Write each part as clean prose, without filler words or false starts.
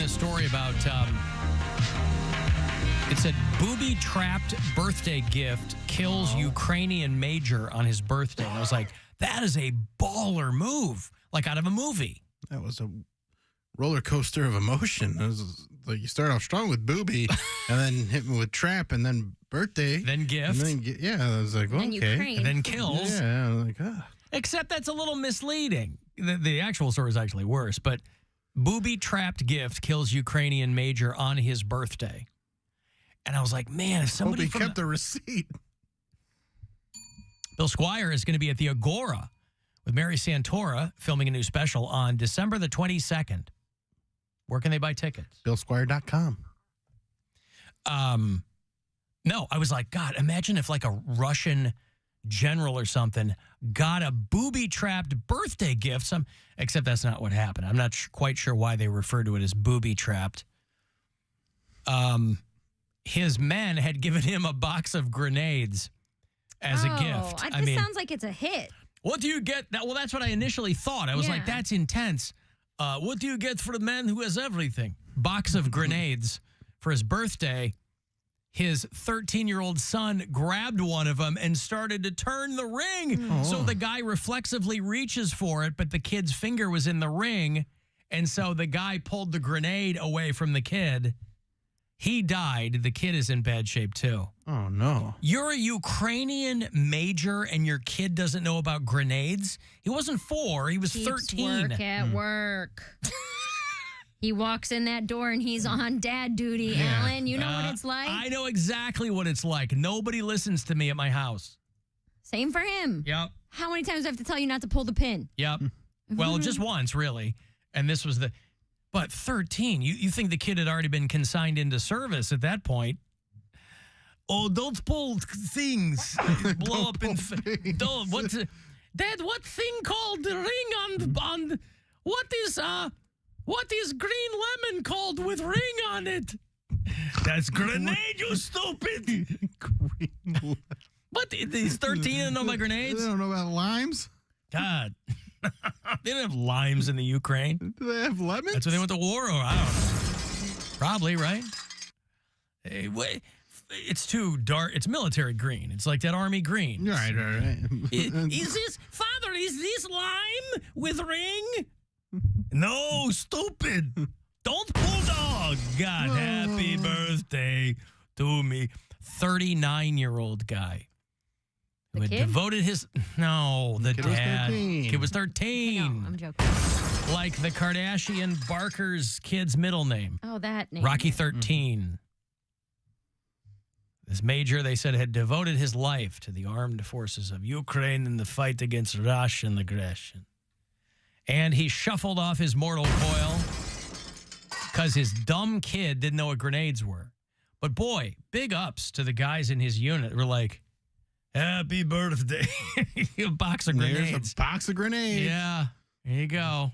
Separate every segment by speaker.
Speaker 1: a story about, it said, booby-trapped birthday gift kills Ukrainian major on his birthday. And I was like, that is a baller move, like out of a movie.
Speaker 2: That was a roller coaster of emotion. It was like you start off strong with booby, and then hit me with trap, and then birthday.
Speaker 1: Then gift.
Speaker 2: And then, I was like, well,
Speaker 3: And
Speaker 2: okay.
Speaker 3: Ukraine.
Speaker 1: And then kills.
Speaker 2: Yeah, I was like,
Speaker 1: Except that's a little misleading. The actual story is actually worse, but booby-trapped gift kills Ukrainian major on his birthday. And I was like, man, if somebody
Speaker 2: hope he kept the receipt.
Speaker 1: Bill Squire is going to be at the Agora with Mary Santora filming a new special on December the 22nd. Where can they buy tickets?
Speaker 2: BillSquire.com.
Speaker 1: No, I was like, God, imagine if like a Russian general or something got a booby-trapped birthday gift. Except that's not what happened. I'm not quite sure why they refer to it as booby-trapped. His men had given him a box of grenades as a gift.
Speaker 3: This sounds like it's a hit.
Speaker 1: What do you get? Well, that's what I initially thought. I was like, that's intense. What do you get for the man who has everything? Box of grenades for his birthday. His 13-year-old son grabbed one of them and started to turn the ring. Oh. So the guy reflexively reaches for it, but the kid's finger was in the ring. And so the guy pulled the grenade away from the kid. He died. The kid is in bad shape, too.
Speaker 2: Oh, no.
Speaker 1: You're a Ukrainian major and your kid doesn't know about grenades? He wasn't 4. He was 13.
Speaker 3: Work at work. He walks in that door and he's on dad duty, Alan. You know what it's like?
Speaker 1: I know exactly what it's like. Nobody listens to me at my house.
Speaker 3: Same for him.
Speaker 1: Yep.
Speaker 3: How many times do I have to tell you not to pull the pin?
Speaker 1: Yep. Well, just once, really. And this was But 13, you think the kid had already been consigned into service at that point. Oh, don't pull things. Blow up in... Don't. Dad, what thing called the ring on... What is green lemon called with ring on it? That's grenade, you stupid.
Speaker 2: Green lemon.
Speaker 1: What? He's 13 and know about grenades?
Speaker 2: They don't know about limes?
Speaker 1: God. They didn't have limes in the Ukraine.
Speaker 2: Do they have lemons?
Speaker 1: That's what they went to war over. I don't know. Probably, right? Hey, wait. It's too dark. It's military green. It's like that army green.
Speaker 2: Right.
Speaker 1: Is this lime with ring? No, stupid. Don't pull dog. God, happy birthday to me. 39-year-old guy.
Speaker 3: The
Speaker 1: Who had
Speaker 3: kid?
Speaker 1: devoted his... No, the dad. Kid was 13.
Speaker 3: No, I'm joking.
Speaker 1: Like the Kardashian Barker's kid's middle name.
Speaker 3: Oh, that name.
Speaker 1: Rocky 13. This major, they said, had devoted his life to the armed forces of Ukraine in the fight against Russian aggression. And he shuffled off his mortal coil because his dumb kid didn't know what grenades were. But boy, big ups to the guys in his unit. We're like, happy birthday. A box of grenades.
Speaker 2: There's a box of grenades.
Speaker 1: Yeah, there you go.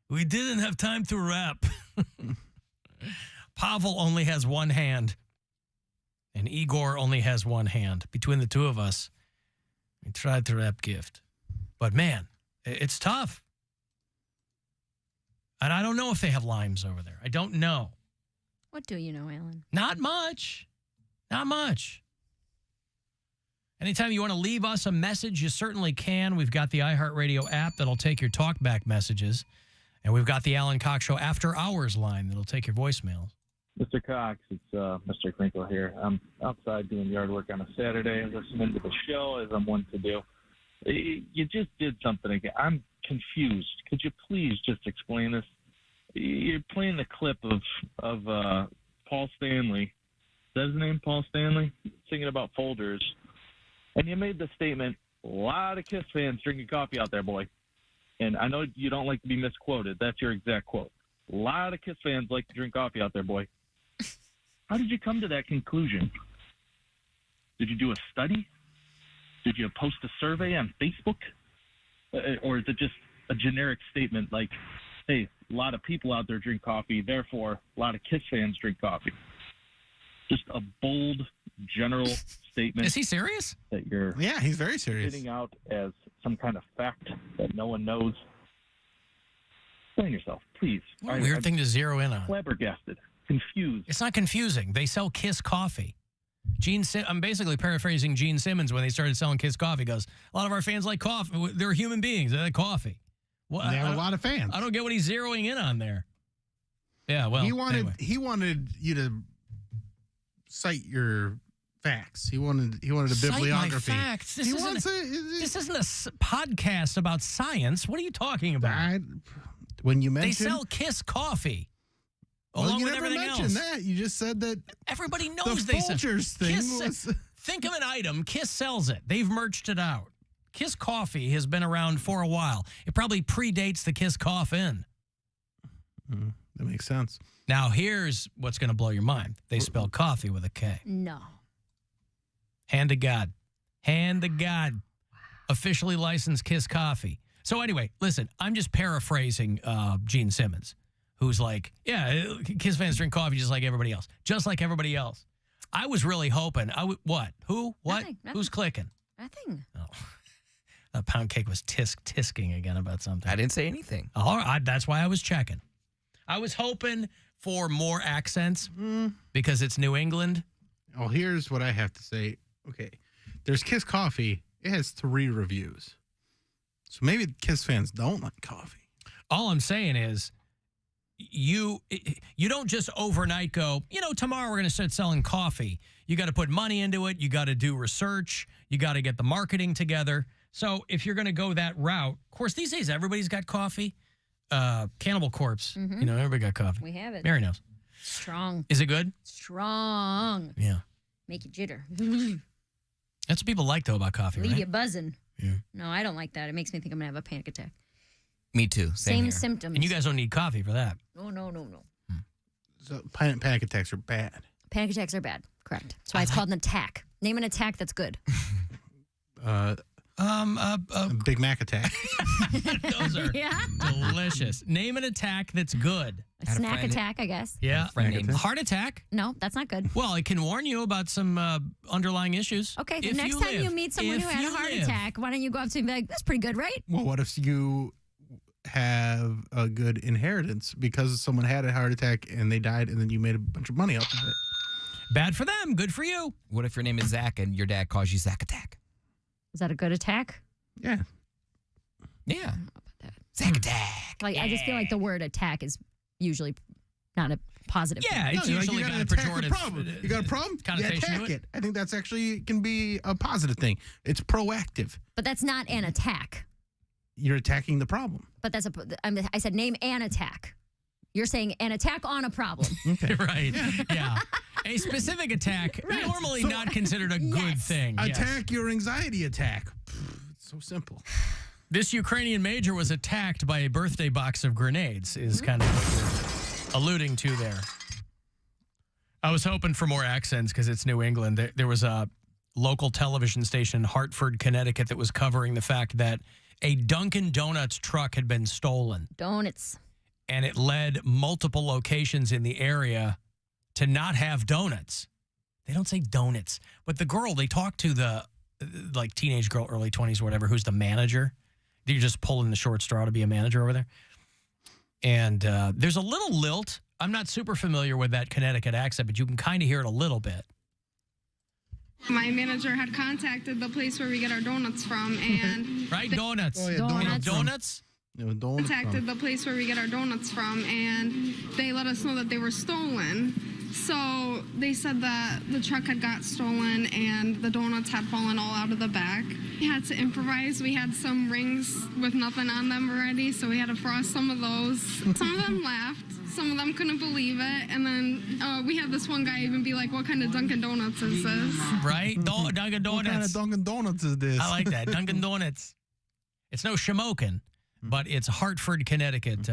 Speaker 1: We didn't have time to wrap. Pavel only has one hand. And Igor only has one hand. Between the two of us, we tried to wrap gift. But man, it's tough. And I don't know if they have limes over there. I don't know.
Speaker 3: What do you know, Alan?
Speaker 1: Not much. Not much. Anytime you want to leave us a message, you certainly can. We've got the iHeartRadio app that'll take your talkback messages. And we've got the Alan Cox Show After Hours line that'll take your voicemails.
Speaker 4: Mr. Cox, it's Mr. Crinkle here. I'm outside doing yard work on a Saturday, listening to the show as I'm wont to do. You just did something again. I'm confused. Could you please just explain this? You're playing the clip of Paul Stanley. Is that his name, Paul Stanley? Singing about folders. And you made the statement, a lot of Kiss fans drinking coffee out there, boy. And I know you don't like to be misquoted. That's your exact quote. A lot of Kiss fans like to drink coffee out there, boy. How did you come to that conclusion? Did you do a study? Did you post a survey on Facebook? Or is it just a generic statement like, hey, a lot of people out there drink coffee, therefore a lot of Kiss fans drink coffee? Just a bold, general statement.
Speaker 1: Is he serious?
Speaker 4: That you're
Speaker 2: he's very serious.
Speaker 4: Sitting out as some kind of fact that no one knows. Explain yourself, please.
Speaker 1: What a weird thing to zero in on.
Speaker 4: Flabbergasted, confused.
Speaker 1: It's not confusing. They sell Kiss coffee. I'm basically paraphrasing Gene Simmons when they started selling Kiss coffee. He goes, a lot of our fans like coffee. They're human beings. They like coffee. Well,
Speaker 2: They have a lot of fans.
Speaker 1: I don't get what he's zeroing in on there. Yeah, well,
Speaker 2: he wanted
Speaker 1: anyway.
Speaker 2: he wanted you to cite your facts. He wanted a
Speaker 1: Cite
Speaker 2: bibliography.
Speaker 1: my facts. This
Speaker 2: He
Speaker 1: isn't
Speaker 2: wants
Speaker 1: this isn't a podcast about science. What are you talking about?
Speaker 2: When you
Speaker 1: They
Speaker 2: mentioned
Speaker 1: sell Kiss coffee.
Speaker 2: well,
Speaker 1: Along
Speaker 2: you
Speaker 1: with
Speaker 2: never
Speaker 1: everything
Speaker 2: mentioned
Speaker 1: else.
Speaker 2: that. You just said that
Speaker 1: Everybody
Speaker 2: the
Speaker 1: knows they sell
Speaker 2: Folgers thing
Speaker 1: Kiss.
Speaker 2: was.
Speaker 1: Think of an item. Kiss sells it. They've merged it out. Kiss coffee has been around for a while. It probably predates the Kiss Coffin.
Speaker 2: That makes sense.
Speaker 1: Now, here's what's going to blow your mind. They spell coffee with a K.
Speaker 3: No.
Speaker 1: Hand to God. Hand to God. Officially licensed Kiss Coffee. So anyway, listen, I'm just paraphrasing Gene Simmons, who's like, yeah, Kiss fans drink coffee just like everybody else. Just like everybody else. I was really hoping. What? Who? What?
Speaker 3: Nothing.
Speaker 1: Who's clicking?
Speaker 3: Nothing.
Speaker 1: Oh. Poundcake was tisking again about something.
Speaker 5: I didn't say anything.
Speaker 1: All right, that's why I was checking. I was hoping for more accents because it's New England.
Speaker 2: Oh, here's what I have to say. Okay, there's Kiss Coffee. It has 3 reviews. So maybe Kiss fans don't like coffee.
Speaker 1: All I'm saying is you don't just overnight go, tomorrow we're going to start selling coffee. You got to put money into it. You got to do research. You got to get the marketing together. So if you're going to go that route, of course, these days everybody's got coffee. Cannibal Corpse, everybody got coffee.
Speaker 3: We have it.
Speaker 1: Mary knows.
Speaker 3: Strong.
Speaker 1: Is it good?
Speaker 3: Strong.
Speaker 1: Yeah.
Speaker 3: Make you jitter.
Speaker 1: That's what people like, though, about coffee,
Speaker 3: Leave
Speaker 1: right?
Speaker 3: you buzzing.
Speaker 1: Yeah.
Speaker 3: No, I don't like that. It makes me think I'm going to have a panic attack.
Speaker 5: Me too. Same here.
Speaker 3: symptoms.
Speaker 1: And you guys don't need coffee for that.
Speaker 3: No.
Speaker 2: So panic attacks are bad.
Speaker 3: Panic attacks are bad. Correct. That's why it's called an attack. Name an attack that's good.
Speaker 2: A Big Mac attack.
Speaker 1: Those are
Speaker 3: Yeah.
Speaker 1: delicious. Name an attack that's good.
Speaker 3: A
Speaker 5: Had a
Speaker 3: snack
Speaker 5: friend-
Speaker 3: attack, I guess.
Speaker 1: Yeah.
Speaker 5: friend named-
Speaker 1: Heart attack.
Speaker 3: No, that's not good.
Speaker 1: Well, it can warn you about some underlying issues.
Speaker 3: Okay, the
Speaker 1: If
Speaker 3: next
Speaker 1: you
Speaker 3: time you
Speaker 1: live.
Speaker 3: meet someone
Speaker 1: If
Speaker 3: who had a
Speaker 1: you
Speaker 3: heart
Speaker 1: live.
Speaker 3: attack, why don't you go up to them and be like, that's pretty good, right?
Speaker 2: Well, what if you have a good inheritance because someone had a heart attack and they died and then you made a bunch of money off of it?
Speaker 1: Bad for them. Good for you.
Speaker 5: What if your name is Zach and your dad calls you Zach Attack?
Speaker 3: Is that a good attack?
Speaker 2: Yeah.
Speaker 5: Yeah.
Speaker 3: that.
Speaker 5: Zach Attack.
Speaker 3: Like, I just feel like the word attack is usually not a positive
Speaker 1: Yeah,
Speaker 3: thing.
Speaker 1: it's
Speaker 2: No,
Speaker 1: usually
Speaker 2: you
Speaker 1: got
Speaker 2: gotta
Speaker 1: a
Speaker 2: attack the
Speaker 1: pejorative
Speaker 2: problem. You got a problem? You
Speaker 1: connotation
Speaker 2: attack
Speaker 1: to
Speaker 2: it. I think that's actually can be a positive thing. It's proactive.
Speaker 3: But that's not an attack.
Speaker 2: You're attacking the problem.
Speaker 3: But that's I said name an attack. You're saying an attack on a problem.
Speaker 2: Okay.
Speaker 1: Right. Yeah. A specific attack,
Speaker 2: Right.
Speaker 1: normally
Speaker 2: So-
Speaker 1: not considered a good
Speaker 3: Yes.
Speaker 1: thing. Yes.
Speaker 2: Attack your anxiety attack. It's so simple.
Speaker 1: This Ukrainian major was attacked by a birthday box of grenades, is kind of what you're alluding to there. I was hoping for more accents because it's New England. There was a local television station in Hartford, Connecticut that was covering the fact that a Dunkin' Donuts truck had been stolen,
Speaker 3: Donuts.
Speaker 1: and it led multiple locations in the area to not have donuts. They don't say donuts, but the girl, they talked to the teenage girl, early 20s or whatever, who's the manager. You're just pulling the short straw to be a manager over there. And there's a little lilt. I'm not super familiar with that Connecticut accent, but you can kind of hear it a little bit.
Speaker 6: My manager had contacted the place where we get our donuts from, and
Speaker 1: Right? Donuts.
Speaker 2: Oh, yeah,
Speaker 3: Donuts.
Speaker 1: Donuts?
Speaker 6: contacted the place where we get our donuts from, and they let us know that they were stolen. So they said that the truck had got stolen and the donuts had fallen all out of the back. We had to improvise. We had some rings with nothing on them already, so we had to frost some of those. Some of them laughed. Some of them couldn't believe it. And then we had this one guy even be like, what kind of Dunkin' Donuts is this?
Speaker 1: Right? Dunkin'
Speaker 2: What kind of
Speaker 1: Donuts.
Speaker 2: Dunkin' Donuts is this?
Speaker 1: I like that. Dunkin' Donuts. It's no Shamokin, but it's Hartford, Connecticut.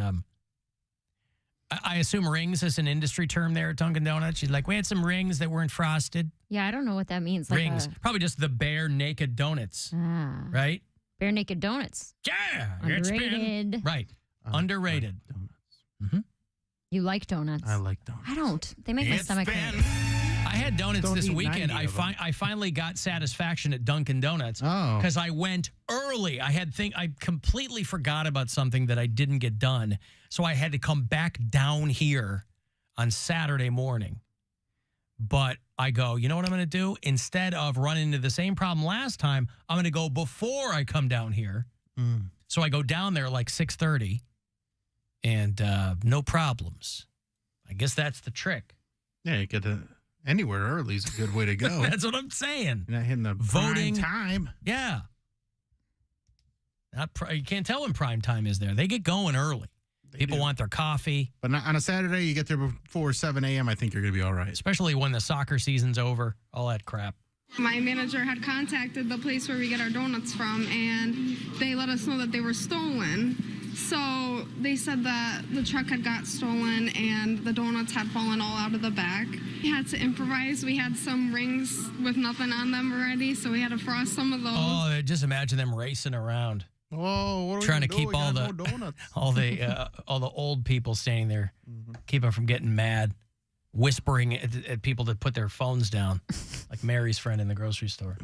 Speaker 1: I assume rings is an industry term there at Dunkin' Donuts. She's like, we had some rings that weren't frosted.
Speaker 3: Yeah, I don't know what that means. Like
Speaker 1: Rings. Probably just the bare naked donuts, right?
Speaker 3: Bare naked donuts.
Speaker 1: Yeah. It's been.
Speaker 3: Underrated.
Speaker 1: Right. Underrated.
Speaker 2: Donuts.
Speaker 3: You like donuts.
Speaker 2: I like donuts.
Speaker 3: I don't. They make my
Speaker 1: It's
Speaker 3: stomach
Speaker 1: been.
Speaker 3: hurt.
Speaker 1: I had donuts
Speaker 2: Don't
Speaker 1: this
Speaker 2: eat
Speaker 1: weekend.
Speaker 2: 90 of them.
Speaker 1: I finally got satisfaction at Dunkin' Donuts
Speaker 2: Oh.
Speaker 1: because I went early. I completely forgot about something that I didn't get done, so I had to come back down here on Saturday morning. But I go, you know what I'm going to do? Instead of running into the same problem last time, I'm going to go before I come down here. So I go down there like 6:30, and no problems. I guess that's the trick.
Speaker 2: Yeah, you get to anywhere early is a good way to go.
Speaker 1: That's what I'm saying.
Speaker 2: You're not hitting the
Speaker 1: Voting
Speaker 2: prime time.
Speaker 1: Yeah. You can't tell when prime time is there. They get going early. People want their coffee.
Speaker 2: But on a Saturday, you get there before 7 a.m., I think you're going to be all right.
Speaker 1: Especially when the soccer season's over. All that crap.
Speaker 6: My manager had contacted the place where we get our donuts from, and they let us know that they were stolen. So they said that the truck had got stolen and the donuts had fallen all out of the back. We had to improvise. We had some rings with nothing on them already, so we had to frost some of those.
Speaker 1: Oh, just imagine them racing around.
Speaker 2: Oh, what are we
Speaker 1: Trying to
Speaker 2: gonna do?
Speaker 1: keep
Speaker 2: We got no donuts.
Speaker 1: all the old people standing there, keep them from getting mad, whispering at people that put their phones down, like Mary's friend in the grocery store.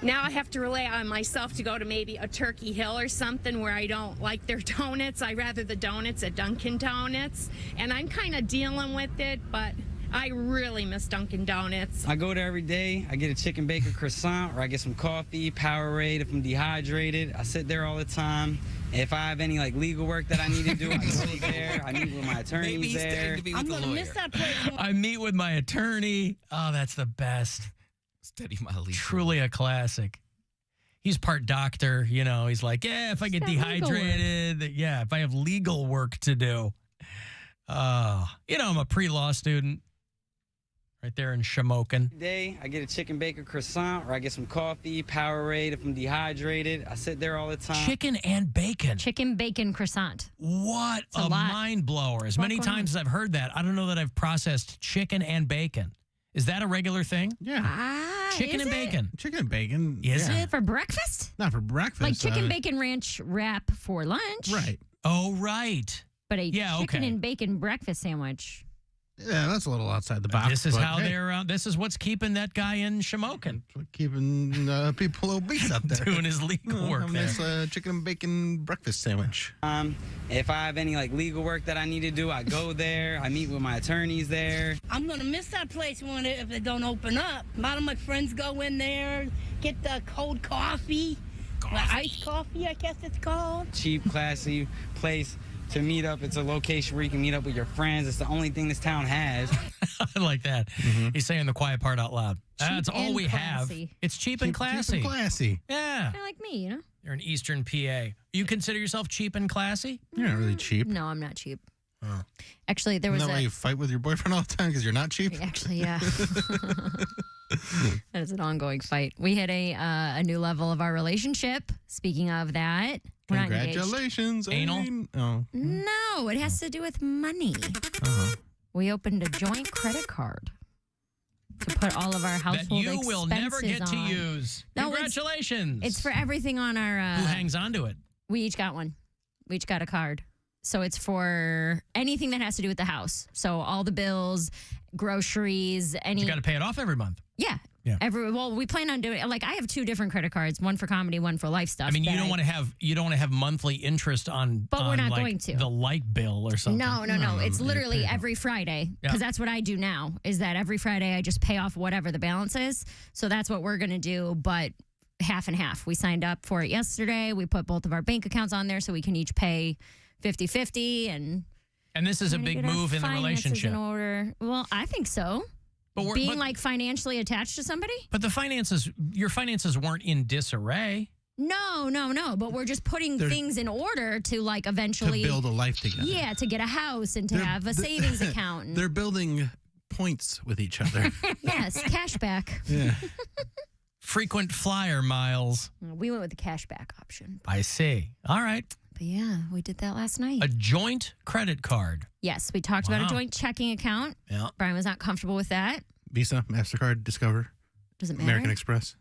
Speaker 7: Now I have to rely on myself to go to maybe a Turkey Hill or something where I don't like their donuts. I rather the donuts at Dunkin' Donuts, and I'm kind of dealing with it, but I really miss Dunkin' Donuts.
Speaker 8: I go there every day. I get a chicken bacon croissant, or I get some coffee, Powerade if I'm dehydrated. I sit there all the time. If I have any legal work that I need to do, I go there. I meet with my attorneys there.
Speaker 5: I'm going to miss that place.
Speaker 1: I meet with my attorney. Oh, that's the best.
Speaker 5: Study my legal.
Speaker 1: Truly a classic. He's part doctor, he's like, yeah, if I get dehydrated, if I have legal work to do. I'm a pre-law student right there in Shamokin.
Speaker 8: Day, I get a chicken bacon croissant, or I get some coffee, Powerade if I'm dehydrated. I sit there all the time.
Speaker 1: Chicken and bacon.
Speaker 3: Chicken bacon croissant.
Speaker 1: What
Speaker 3: a lot.
Speaker 1: mind blower. As many times as I've heard that, I don't know that I've processed chicken and bacon. Is that a regular thing?
Speaker 2: Yeah.
Speaker 1: Chicken and bacon.
Speaker 2: Chicken and bacon.
Speaker 1: Is
Speaker 2: yeah.
Speaker 1: it?
Speaker 3: For breakfast?
Speaker 2: Not for breakfast.
Speaker 3: Like chicken bacon ranch wrap for lunch.
Speaker 2: Right.
Speaker 1: Oh, right.
Speaker 3: But a chicken
Speaker 1: okay.
Speaker 3: and bacon breakfast sandwich.
Speaker 2: Yeah, that's a little outside the box.
Speaker 1: This is
Speaker 2: but
Speaker 1: how
Speaker 2: hey,
Speaker 1: they're. This is what's keeping that guy in Shamokin.
Speaker 2: keeping people obese up there.
Speaker 1: Doing his legal work
Speaker 2: a
Speaker 1: there.
Speaker 2: nice chicken and bacon breakfast sandwich.
Speaker 8: If I have any legal work that I need to do, I go there. I meet with my attorneys there.
Speaker 9: I'm gonna miss that place if it don't open up. A lot of my friends go in there, get the cold coffee. The iced coffee, I guess it's called.
Speaker 8: Cheap, classy place to meet up. It's a location where you can meet up with your friends. It's the only thing this town has.
Speaker 1: I like that. He's saying the quiet part out loud. That's all
Speaker 3: and
Speaker 1: we
Speaker 3: classy.
Speaker 1: have. It's cheap and classy.
Speaker 2: Cheap and classy.
Speaker 1: Yeah.
Speaker 3: Kind of like me,
Speaker 1: You're in Eastern PA. You consider yourself cheap and classy?
Speaker 2: You're not really cheap.
Speaker 3: No, I'm not cheap.
Speaker 1: Oh.
Speaker 3: Actually, there was
Speaker 2: Isn't that why you fight with your boyfriend all the time because you're not cheap?
Speaker 3: Actually, yeah. That is an ongoing fight. We hit a new level of our relationship. Speaking of that, we're not engaged.
Speaker 2: Congratulations.
Speaker 1: Anal?
Speaker 2: Oh.
Speaker 3: No, it has to do with money. We opened a joint credit card to put all of our household
Speaker 1: That you
Speaker 3: expenses
Speaker 1: will never get to
Speaker 3: on.
Speaker 1: use.
Speaker 3: No,
Speaker 1: Congratulations.
Speaker 3: It's for everything on our...
Speaker 1: Who hangs on to it?
Speaker 3: We each got one. We each got a card. So it's for anything that has to do with the house. So all the bills, groceries, any...
Speaker 1: You got to pay it off every month.
Speaker 3: Yeah. Well, we plan on doing I have two different credit cards, one for comedy, one for life stuff.
Speaker 1: I mean, you don't want to have monthly interest on
Speaker 3: But we're not
Speaker 1: like,
Speaker 3: going to.
Speaker 1: the light bill or something.
Speaker 3: No. It's literally every Friday because that's what I do now is that every Friday I just pay off whatever the balance is. So that's what we're going to do, but half and half. We signed up for it yesterday. We put both of our bank accounts on there so we can each pay 50-50 and
Speaker 1: this is a big move in the relationship.
Speaker 3: In order. Well, I think so.
Speaker 1: But
Speaker 3: being financially attached to somebody?
Speaker 1: But your finances weren't in disarray.
Speaker 3: No. But we're just putting things in order to eventually
Speaker 2: to build a life together.
Speaker 3: Yeah, to get a house and to have a savings account.
Speaker 2: They're building points with each other.
Speaker 3: Yes, cash back.
Speaker 2: Yeah.
Speaker 1: Frequent flyer miles.
Speaker 3: We went with the cash back option.
Speaker 1: I see. All right.
Speaker 3: But yeah, we did that last night.
Speaker 1: A joint credit card.
Speaker 3: Yes, we talked about a joint checking account.
Speaker 1: Yeah.
Speaker 3: Brian was not comfortable with that.
Speaker 2: Visa, MasterCard, Discover.
Speaker 3: Does it matter?
Speaker 2: American Express.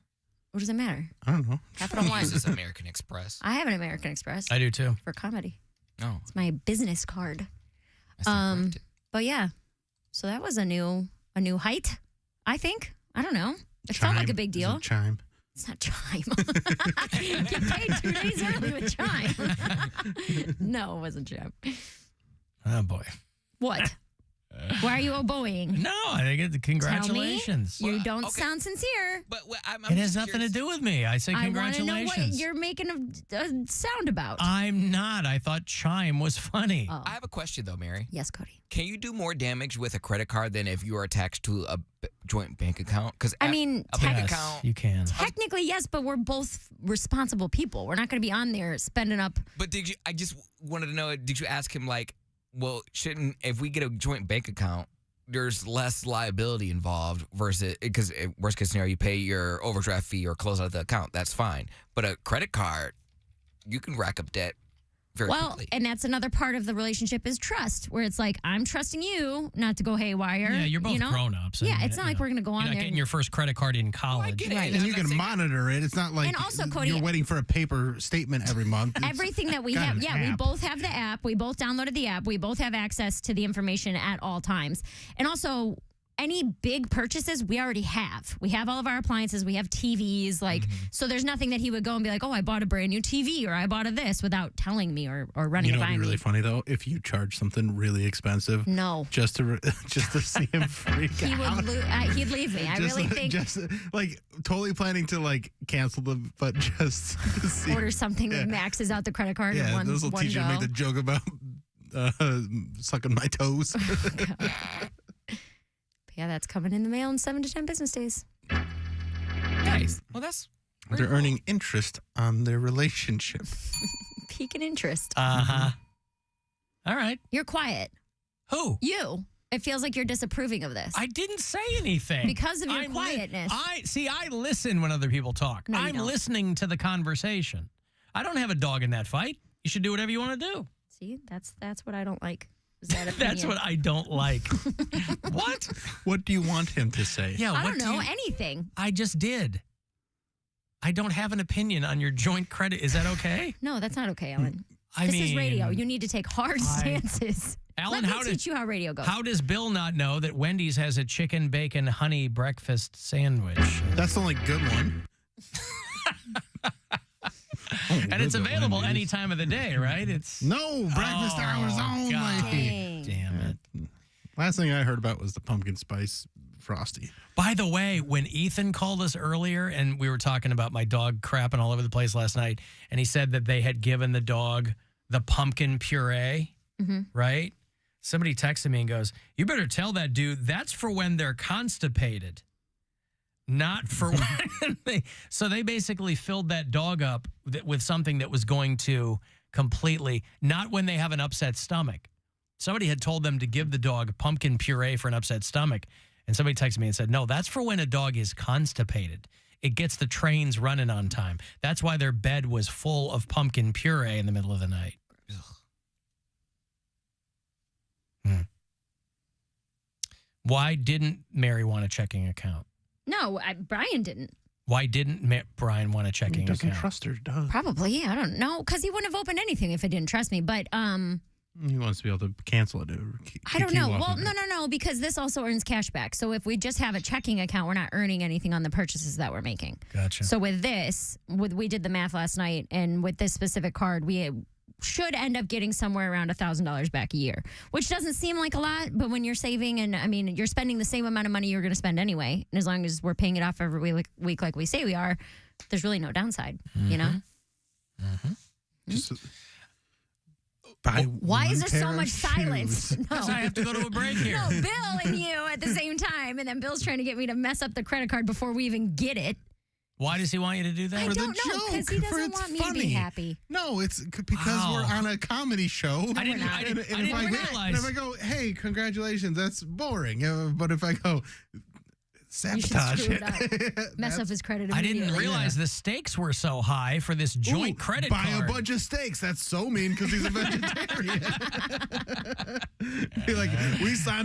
Speaker 3: What does it matter?
Speaker 2: I don't know.
Speaker 3: Capital One.
Speaker 5: This is American Express.
Speaker 3: I have an American Express.
Speaker 1: I do too.
Speaker 3: For comedy.
Speaker 5: Oh.
Speaker 3: It's my business card.
Speaker 5: I stand corrected.
Speaker 3: But yeah. So that was a new height I think. I don't know. It felt like a big deal.
Speaker 2: Is it Chime?
Speaker 3: It's not Chime. Get paid 2 days early with Chime. No, it wasn't Chime.
Speaker 1: Oh, boy.
Speaker 3: What? Why are you oboeing?
Speaker 1: No, I think it's congratulations.
Speaker 3: Tell me you don't sound sincere.
Speaker 5: But I'm
Speaker 1: it has nothing to do with me. I say congratulations.
Speaker 3: I want to know what you're making a sound about.
Speaker 1: I'm not. I thought Chime was funny.
Speaker 3: Oh.
Speaker 5: I have a question, though, Mary.
Speaker 3: Yes, Cody.
Speaker 5: Can you do more damage with a credit card than if you are attached to a joint bank account? Because
Speaker 3: I mean,
Speaker 5: a bank
Speaker 1: Yes,
Speaker 5: account.
Speaker 1: you can.
Speaker 3: Technically, yes, but we're both responsible people. We're not going to be on there spending up.
Speaker 5: But did you? I just wanted to know. Did you ask him like, well, shouldn't if we get a joint bank account, there's less liability involved versus because worst case scenario, you pay your overdraft fee or close out the account. That's fine. But a credit card, you can rack up debt very quickly.
Speaker 3: And that's another part of the relationship is trust, where it's like, I'm trusting you not to go haywire.
Speaker 1: Yeah, you're both grown-ups.
Speaker 3: Yeah, it's not like we're going to go on
Speaker 1: You're not
Speaker 3: there.
Speaker 1: getting your first credit card in college.
Speaker 3: Right.
Speaker 2: And you can monitor it. It's not like
Speaker 3: And also, Cody,
Speaker 2: you're waiting for a paper statement every month. It's
Speaker 3: everything that we
Speaker 2: got
Speaker 3: have.
Speaker 2: an
Speaker 3: Yeah, we
Speaker 2: app.
Speaker 3: both have the app. We both downloaded the app. We both have access to the information at all times. And also, any big purchases we already have. We have all of our appliances. We have TVs. So there's nothing that he would go and be like, oh, I bought a brand new TV or I bought this without telling me or running
Speaker 2: You know
Speaker 3: it by
Speaker 2: what'd be
Speaker 3: me.
Speaker 2: really funny though? If you charge something really expensive,
Speaker 3: No.
Speaker 2: just to see him freak
Speaker 3: He
Speaker 2: out.
Speaker 3: would he'd leave me. I really think
Speaker 2: just like totally planning to like cancel them, but just to see.
Speaker 3: order something that maxes out the credit card in
Speaker 2: Yeah,
Speaker 3: one
Speaker 2: those will
Speaker 3: one
Speaker 2: teach you to
Speaker 3: go.
Speaker 2: make the joke about sucking my toes.
Speaker 3: Yeah, that's coming in the mail in 7 to 10 business days.
Speaker 5: Nice. Well, that's
Speaker 2: They're earning interest on their relationship.
Speaker 3: Peak in interest.
Speaker 1: Uh-huh. All right.
Speaker 3: You're quiet.
Speaker 1: Who?
Speaker 3: You. It feels like you're disapproving of this.
Speaker 1: I didn't say anything.
Speaker 3: Because of your quietness.
Speaker 1: I listen when other people talk.
Speaker 3: No, you
Speaker 1: I'm
Speaker 3: don't.
Speaker 1: listening to the conversation. I don't have a dog in that fight. You should do whatever you want to do.
Speaker 3: See, that's what I don't like. Is that
Speaker 1: That's
Speaker 3: opinion.
Speaker 1: what I don't like. What?
Speaker 2: What do you want him to say?
Speaker 1: Yeah,
Speaker 3: I
Speaker 1: what
Speaker 3: don't
Speaker 1: do
Speaker 3: know
Speaker 1: you-
Speaker 3: anything.
Speaker 1: I just did. I don't have an opinion on your joint credit. Is that okay?
Speaker 3: No, that's not okay, Ellen.
Speaker 1: I
Speaker 3: this
Speaker 1: mean,
Speaker 3: is radio. You need to take hard stances.
Speaker 1: Alan,
Speaker 3: Let me teach you how radio goes.
Speaker 1: How does Bill not know that Wendy's has a chicken bacon honey breakfast sandwich?
Speaker 2: That's the only good one.
Speaker 1: And it's
Speaker 2: Those are
Speaker 1: available
Speaker 2: Wendy's.
Speaker 1: any time of the day, right? It's
Speaker 2: No, breakfast hours only.
Speaker 1: God.
Speaker 3: Dang.
Speaker 1: Damn it.
Speaker 2: Last thing I heard about was the pumpkin spice frosty.
Speaker 1: By the way, when Ethan called us earlier and we were talking about my dog crapping all over the place last night, and he said that they had given the dog the pumpkin puree, right? Somebody texted me and goes, "You better tell that dude that's for when they're constipated, not for when they." So they basically filled that dog up with something that was going to completely, not when they have an upset stomach. Somebody had told them to give the dog pumpkin puree for an upset stomach. And somebody texted me and said, no, that's for when a dog is constipated. It gets the trains running on time. That's why their bed was full of pumpkin puree in the middle of the night. Why didn't Mary want a checking account?
Speaker 3: No, Brian didn't.
Speaker 1: Why didn't Brian want a
Speaker 2: He
Speaker 1: checking
Speaker 2: doesn't
Speaker 1: account?
Speaker 2: trust her, does
Speaker 3: Probably. I don't know. Because he wouldn't have opened anything if he didn't trust me. But
Speaker 2: he wants to be able to cancel it.
Speaker 3: I don't know. Well, no, because this also earns cash back. So if we just have a checking account, we're not earning anything on the purchases that we're making.
Speaker 1: Gotcha.
Speaker 3: So with this, we did the math last night, and with this specific card, we should end up getting somewhere around $1,000 back a year, which doesn't seem like a lot, but when you're saving and, I mean, you're spending the same amount of money you're going to spend anyway, and as long as we're paying it off every week like we say we are, there's really no downside, you know?
Speaker 2: Just buy
Speaker 3: Why is
Speaker 2: one
Speaker 3: there so
Speaker 2: pair
Speaker 3: much
Speaker 2: of
Speaker 3: silence?
Speaker 2: shoes.
Speaker 3: No.
Speaker 1: Because I have to go to a break here.
Speaker 3: No, Bill and you at the same time, and then Bill's trying to get me to mess up the credit card before we even get it.
Speaker 1: Why does he want you to do that?
Speaker 3: I
Speaker 2: For the
Speaker 3: don't know, because he
Speaker 2: joke, for
Speaker 3: doesn't
Speaker 2: it's
Speaker 3: want me to
Speaker 2: funny.
Speaker 3: be happy.
Speaker 2: No, it's because
Speaker 1: Wow.
Speaker 2: we're on a comedy show.
Speaker 1: I didn't
Speaker 2: And if
Speaker 1: realize.
Speaker 2: if I go, hey, congratulations, that's boring. But if I go, sabotage
Speaker 3: screw it up. Mess up his credit
Speaker 1: I
Speaker 3: immediately.
Speaker 1: didn't realize the stakes were so high for this joint credit
Speaker 2: buy
Speaker 1: card.
Speaker 2: a bunch of steaks. That's so mean because he's a vegetarian. Be like, we signed